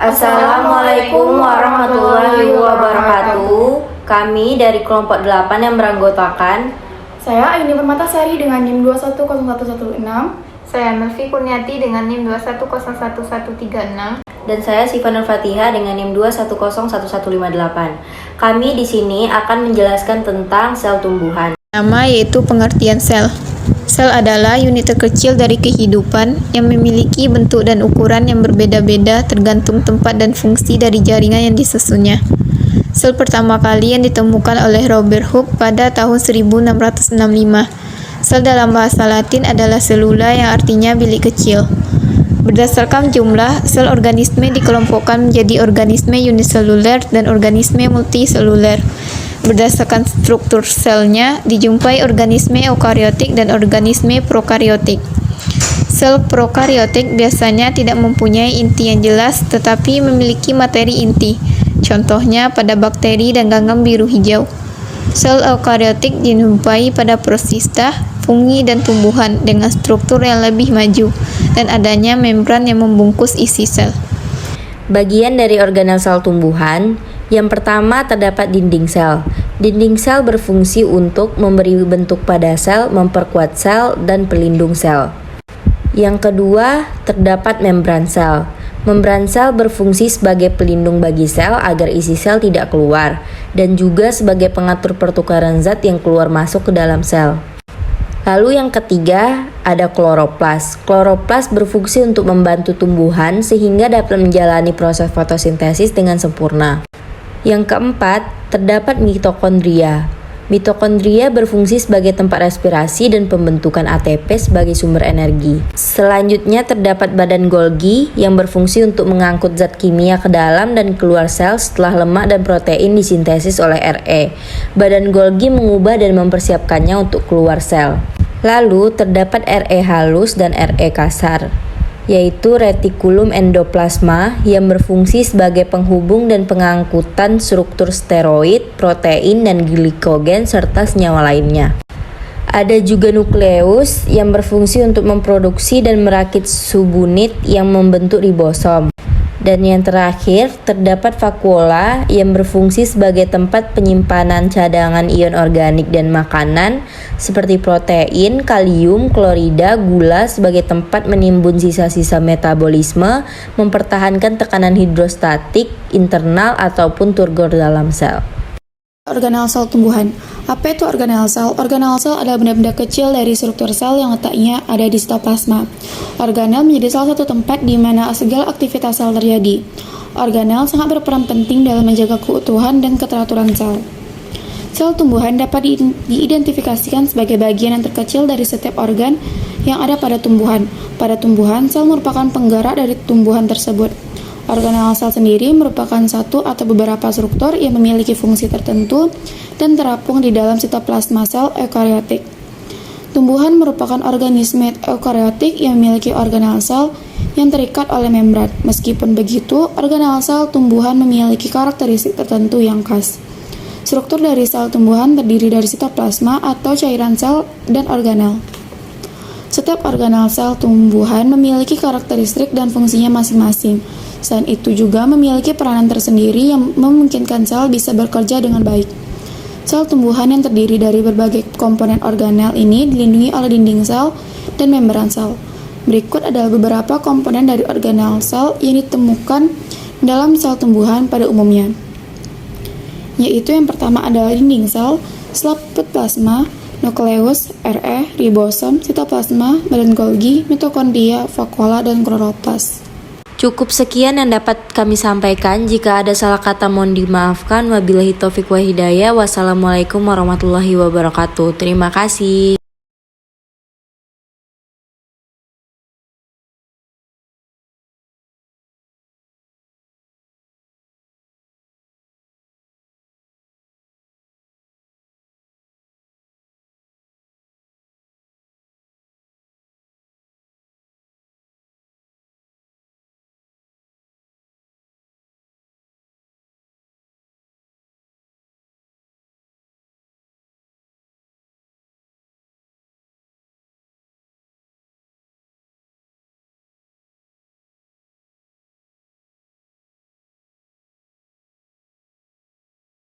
Assalamualaikum warahmatullahi wabarakatuh. Kami dari kelompok 8 yang beranggotakan Saya Aini Permatasari dengan NIM 210116. Saya Melvi Kurniati dengan NIM 21011136. dan saya Siva Nur Fatihah dengan NIM 21011158. Kami di sini akan menjelaskan tentang sel tumbuhan. Pertama yaitu pengertian sel. Sel adalah unit terkecil dari kehidupan yang memiliki bentuk dan ukuran yang berbeda-beda tergantung tempat dan fungsi dari jaringan yang disusunnya. Sel pertama kali yang ditemukan oleh Robert Hooke pada tahun 1665. Sel dalam bahasa Latin adalah selula yang artinya bilik kecil. Berdasarkan jumlah, sel organisme dikelompokkan menjadi organisme uniseluler dan organisme multiseluler. Berdasarkan struktur selnya, dijumpai organisme eukariotik dan organisme prokariotik. Sel prokariotik biasanya tidak mempunyai inti yang jelas tetapi memiliki materi inti. Contohnya pada bakteri dan ganggang biru hijau. Sel eukariotik dijumpai pada protista, fungi, dan tumbuhan dengan struktur yang lebih maju dan adanya membran yang membungkus isi sel. Bagian dari organel sel tumbuhan, yang pertama terdapat dinding sel. Dinding sel berfungsi untuk memberi bentuk pada sel, memperkuat sel, dan pelindung sel. Yang kedua, terdapat membran sel. Membran sel berfungsi sebagai pelindung bagi sel agar isi sel tidak keluar, dan juga sebagai pengatur pertukaran zat yang keluar masuk ke dalam sel. Lalu yang ketiga, ada kloroplas. Kloroplas berfungsi untuk membantu tumbuhan sehingga dapat menjalani proses fotosintesis dengan sempurna. Yang keempat, terdapat mitokondria. Mitokondria berfungsi sebagai tempat respirasi dan pembentukan ATP sebagai sumber energi. Selanjutnya terdapat badan Golgi yang berfungsi untuk mengangkut zat kimia ke dalam dan keluar sel setelah lemak dan protein disintesis oleh Re. Badan Golgi mengubah dan mempersiapkannya untuk keluar sel. Lalu terdapat Re halus dan Re kasar, yaitu retikulum endoplasma yang berfungsi sebagai penghubung dan pengangkutan struktur steroid, protein, dan glikogen serta senyawa lainnya. Ada juga nukleus yang berfungsi untuk memproduksi dan merakit subunit yang membentuk ribosom. Dan yang terakhir, terdapat vakuola yang berfungsi sebagai tempat penyimpanan cadangan ion organik dan makanan seperti protein, kalium, klorida, gula sebagai tempat menimbun sisa-sisa metabolisme, mempertahankan tekanan hidrostatik internal ataupun turgor dalam sel. Organel sel tumbuhan. Apa itu organel sel? Organel sel adalah benda-benda kecil dari struktur sel yang letaknya ada di sitoplasma. Organel menjadi salah satu tempat di mana segala aktivitas sel terjadi. Organel sangat berperan penting dalam menjaga keutuhan dan keteraturan sel. Sel tumbuhan dapat diidentifikasikan sebagai bagian yang terkecil dari setiap organ yang ada pada tumbuhan. Pada tumbuhan, sel merupakan penggerak dari tumbuhan tersebut. Organel sel sendiri merupakan satu atau beberapa struktur yang memiliki fungsi tertentu dan terapung di dalam sitoplasma sel eukariotik. Tumbuhan merupakan organisme eukariotik yang memiliki organel sel yang terikat oleh membran. Meskipun begitu, organel sel tumbuhan memiliki karakteristik tertentu yang khas. Struktur dari sel tumbuhan terdiri dari sitoplasma atau cairan sel dan organel. Setiap organel sel tumbuhan memiliki karakteristik dan fungsinya masing-masing. Selain itu juga memiliki peranan tersendiri yang memungkinkan sel bisa bekerja dengan baik. Sel tumbuhan yang terdiri dari berbagai komponen organel ini dilindungi oleh dinding sel dan membran sel. Berikut adalah beberapa komponen dari organel sel yang ditemukan dalam sel tumbuhan pada umumnya. Yaitu yang pertama adalah dinding sel, plasma, nukleus, Re, ribosom, sitoplasma, badan Golgi, mitokondria, vakuola, dan kloroplas. Cukup sekian yang dapat kami sampaikan. Jika ada salah kata mohon dimaafkan. Wabillahi taufiq wa hidayah. Wassalamualaikum warahmatullahi wabarakatuh. Terima kasih.